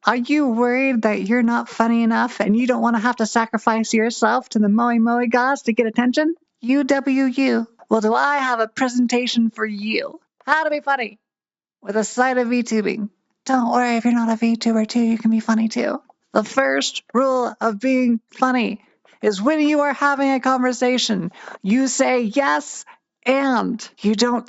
Are you worried that you're not funny enough and you don't want to have to sacrifice yourself to the Moe Moe gods to get attention? UWU. Well, do I have a presentation for you? How to be funny with a side of VTubing. Don't worry, if you're not a VTuber too, you can be funny too. The first rule of being funny is when you are having a conversation, you say yes and you don't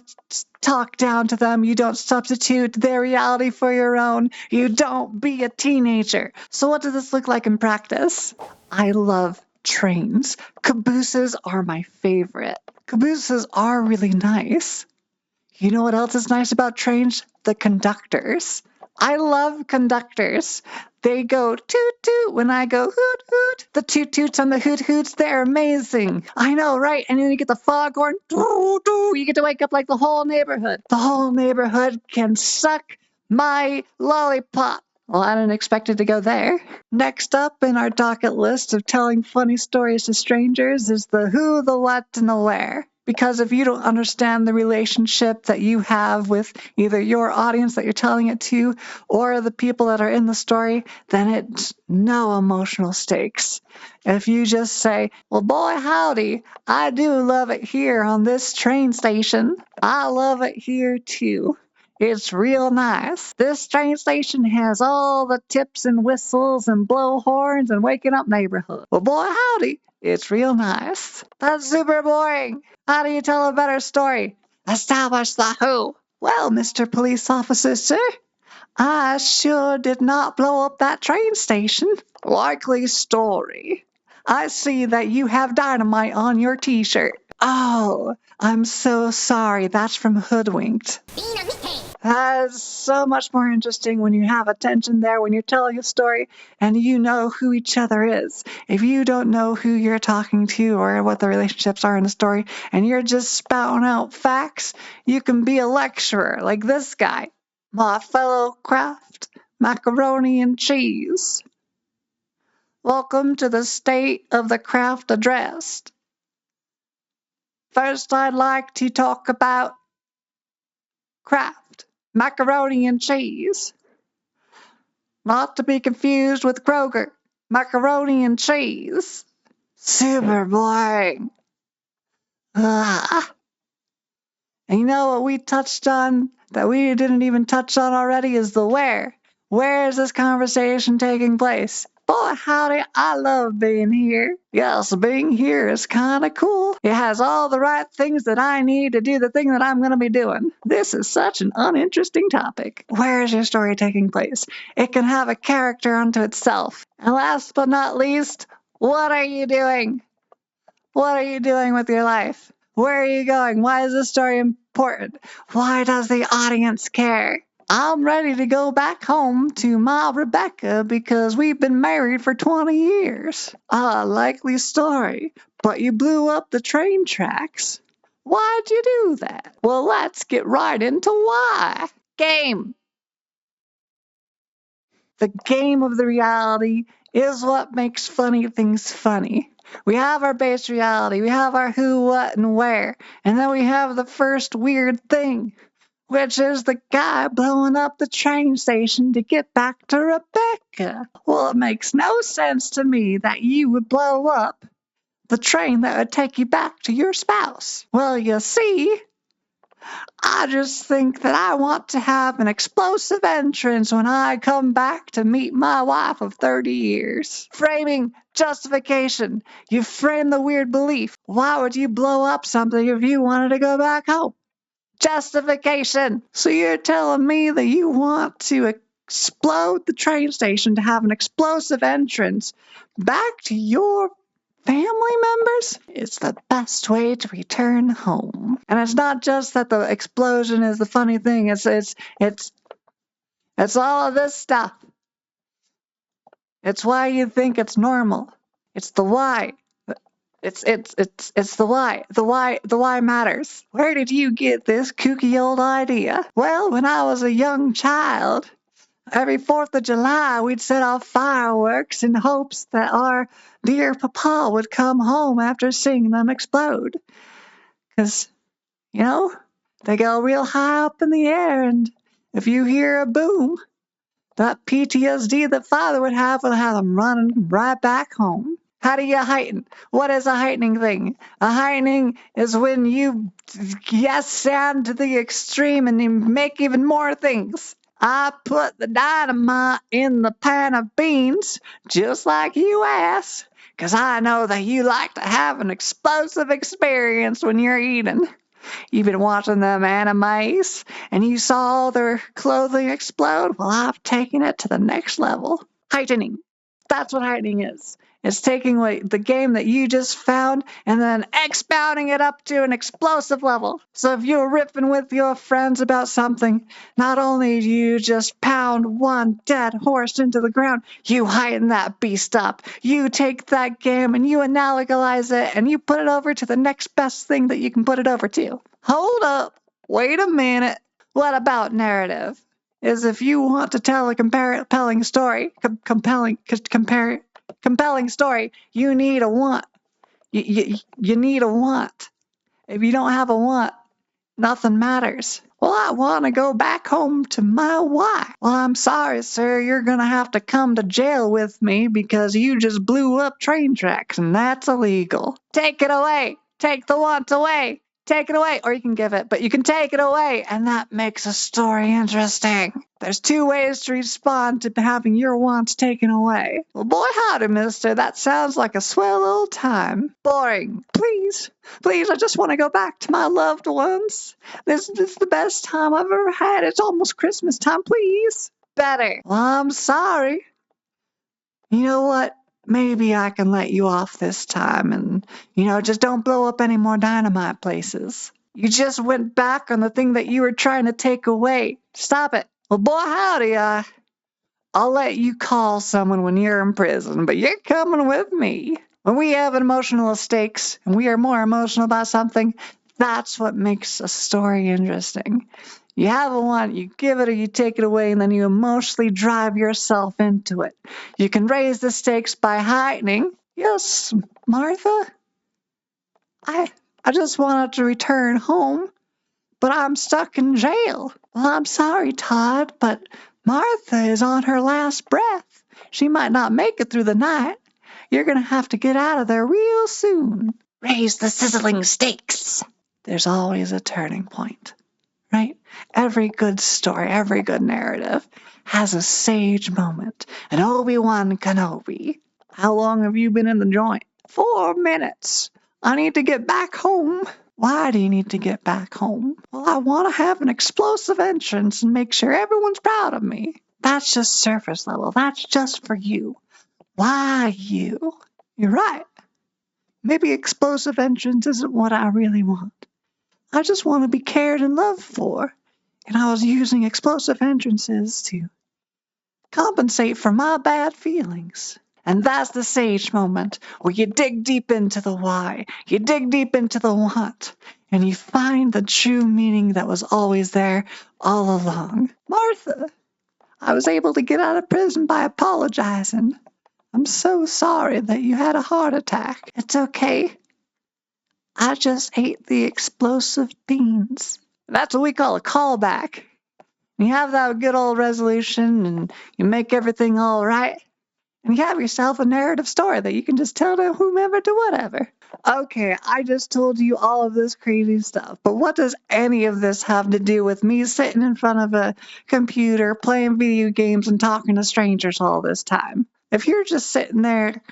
talk down to them. You don't substitute their reality for your own. You don't be a teenager. So what does this look like in practice? I love trains. Cabooses are my favorite. Cabooses are really nice. You know what else is nice about trains? The conductors. I love conductors. They go toot toot when I go hoot hoot. The toot toots and the hoot hoots, they're amazing. I know, right? And then you get the foghorn. Doo, doo. You get to wake up like the whole neighborhood. The whole neighborhood can suck my lollipop. Well, I didn't expect it to go there. Next up in our docket list of telling funny stories to strangers is the who, the what, and the where. Because if you don't understand the relationship that you have with either your audience that you're telling it to or the people that are in the story, then it's no emotional stakes. If you just say, well, boy, howdy, I do love it here on this train station. I love it here too. It's real nice. This train station has all the tips and whistles and blow horns and waking up neighborhood. Well, boy, howdy, it's real nice. That's super boring. How do you tell a better story? Establish the who. Well, Mr. Police Officer, sir, I sure did not blow up that train station. Likely story. I see that you have dynamite on your t-shirt. Oh, I'm so sorry. That's from Hoodwinked. That is so much more interesting when you have attention there, when you're telling a story and you know who each other is. If you don't know who you're talking to or what the relationships are in the story and you're just spouting out facts, you can be a lecturer like this guy. My fellow craft, macaroni and cheese. Welcome to the State of the Craft Address. First, I'd like to talk about craft. Macaroni and cheese. Not to be confused with Kroger. Macaroni and cheese. Super boring. Ugh. And you know what we touched on that we didn't even touch on already is the where. Where is this conversation taking place? Boy, howdy, I love being here. Yes, being here is kind of cool. It has all the right things that I need to do the thing that I'm going to be doing. This is such an uninteresting topic. Where is your story taking place? It can have a character unto itself. And last but not least, what are you doing? What are you doing with your life? Where are you going? Why is this story important? Why does the audience care? I'm ready to go back home to my Rebecca because we've been married for 20 years. A likely story, but you blew up the train tracks. Why'd you do that? Well, let's get right into why. Game. The game of the reality is what makes funny things funny. We have our base reality, we have our who, what, and where, and then we have the first weird thing, which is the guy blowing up the train station to get back to Rebecca. Well, it makes no sense to me that you would blow up the train that would take you back to your spouse. Well, you see, I just think that I want to have an explosive entrance when I come back to meet my wife of 30 years. Framing, justification. You frame the weird belief. Why would you blow up something if you wanted to go back home? Justification. So you're telling me that you want to explode the train station to have an explosive entrance back to your family members? It's the best way to return home. And it's not just that the explosion is the funny thing. It's all of this stuff. It's why you think it's normal. It's the why. It's the why. The why matters. Where did you get this kooky old idea? Well, when I was a young child, every 4th of July, we'd set off fireworks in hopes that our dear papa would come home after seeing them explode. Because, you know, they go real high up in the air, and if you hear a boom, That PTSD that father would have him running right back home. How do you heighten? What is a heightening thing? A heightening is when you yes and to the extreme and you make even more things. I put the dynamite in the pan of beans, just like you asked, 'cause I know that you like to have an explosive experience when you're eating. You've been watching them animes, and you saw all their clothing explode. Well, I've taken it to the next level. Heightening. That's what heightening is. It's taking the game that you just found and then expounding it up to an explosive level. So if you're riffing with your friends about something, not only do you just pound one dead horse into the ground, you heighten that beast up. You take that game and you analogize it and you put it over to the next best thing that you can put it over to. Hold up. Wait a minute. What about narrative? Is if you want to tell a compelling story, compelling story, you need a want. You need a want. If you don't have a want, nothing matters. Well, I want to go back home to my wife. Well, I'm sorry, sir. You're going to have to come to jail with me because you just blew up train tracks, and that's illegal. Take it away. Take the want away. Take it away. Or you can give it, but you can take it away, and that makes a story interesting. There's two ways to respond to having your wants taken away. Well, boy, howdy, mister. That sounds like a swell old time. Boring. Please, I just want to go back to my loved ones. This is the best time I've ever had. It's almost Christmas time, please. Better. Well, I'm sorry. You know what? Maybe I can let you off this time and, just don't blow up any more dynamite places. You just went back on the thing that you were trying to take away. Stop it. Well, boy, howdy, I'll let you call someone when you're in prison, but you're coming with me. When we have emotional stakes and we are more emotional about something, that's what makes a story interesting. You have a want, you give it or you take it away, and then you emotionally drive yourself into it. You can raise the stakes by heightening. Yes, Martha, I just wanted to return home, but I'm stuck in jail. Well, I'm sorry, Todd, but Martha is on her last breath. She might not make it through the night. You're going to have to get out of there real soon. Raise the sizzling stakes. There's always a turning point, right? Every good story, every good narrative has a sage moment. An Obi-Wan Kenobi. How long have you been in the joint? 4 minutes. I need to get back home. Why do you need to get back home? Well, I want to have an explosive entrance and make sure everyone's proud of me. That's just surface level. That's just for you. Why you? You're right. Maybe explosive entrance isn't what I really want. I just want to be cared and loved for. And I was using explosive entrances to compensate for my bad feelings. And that's the sage moment where you dig deep into the why, you dig deep into the what, and you find the true meaning that was always there all along. Martha, I was able to get out of prison by apologizing. I'm so sorry that you had a heart attack. It's okay. I just ate the explosive beans. That's what we call a callback. You have that good old resolution and you make everything all right. And you have yourself a narrative story that you can just tell to whomever to whatever. Okay, I just told you all of this crazy stuff, but what does any of this have to do with me sitting in front of a computer, playing video games, and talking to strangers all this time? If you're just sitting there,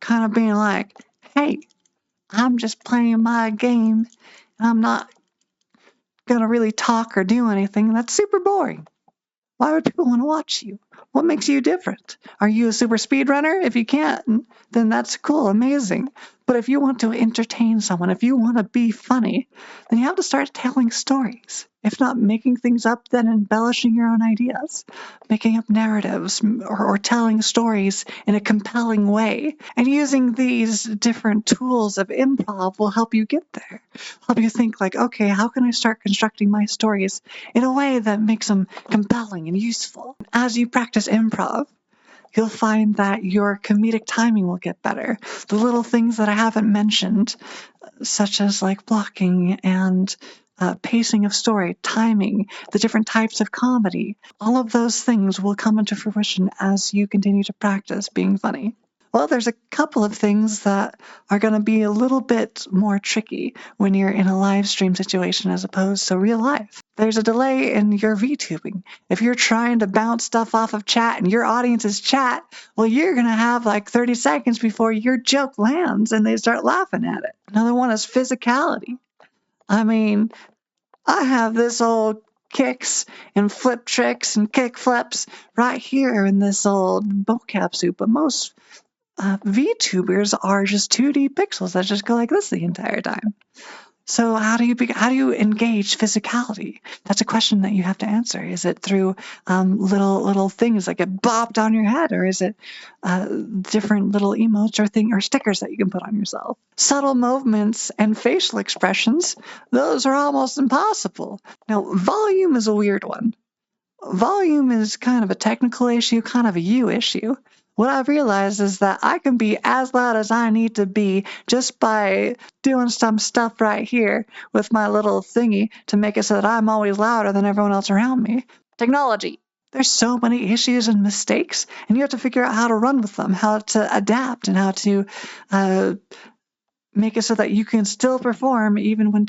kind of being like, hey, I'm just playing my game, and I'm not going to really talk or do anything, that's super boring. Why would people want to watch you? What makes you different? Are you a super speedrunner? If you can't, then that's cool, amazing. But if you want to entertain someone, if you want to be funny, then you have to start telling stories. If not making things up, then embellishing your own ideas, making up narratives, or telling stories in a compelling way. And using these different tools of improv will help you get there. Help you think like, okay, how can I start constructing my stories in a way that makes them compelling and useful? As you practice improv, you'll find that your comedic timing will get better. The little things that I haven't mentioned, such as like blocking and pacing of story, timing, the different types of comedy. All of those things will come into fruition as you continue to practice being funny. Well, there's a couple of things that are going to be a little bit more tricky when you're in a live stream situation as opposed to real life. There's a delay in your VTubing. If you're trying to bounce stuff off of chat and your audience is chat, well, you're going to have like 30 seconds before your joke lands and they start laughing at it. Another one is physicality. I mean, I have this old kicks and flip tricks and kick flips right here in this old mocap suit, but most VTubers are just 2D pixels that just go like this the entire time. So how do you engage physicality? That's a question that you have to answer. Is it through little things that get bopped on your head, or is it different little emotes or stickers that you can put on yourself? Subtle movements and facial expressions, those are almost impossible. Now, volume is a weird one. Volume is kind of a technical issue, kind of a you issue. What I've realized is that I can be as loud as I need to be just by doing some stuff right here with my little thingy to make it so that I'm always louder than everyone else around me. Technology. There's so many issues and mistakes, and you have to figure out how to run with them, how to adapt, and how to make it so that you can still perform even when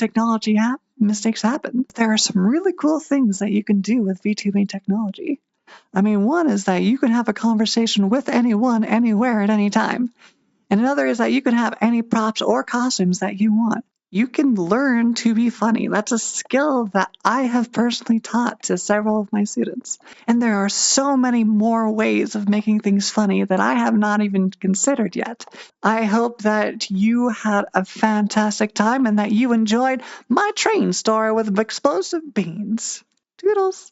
mistakes happen. There are some really cool things that you can do with VTubing technology. I mean, one is that you can have a conversation with anyone, anywhere, at any time. And another is that you can have any props or costumes that you want. You can learn to be funny. That's a skill that I have personally taught to several of my students. And there are so many more ways of making things funny that I have not even considered yet. I hope that you had a fantastic time and that you enjoyed my train story with explosive beans. Toodles!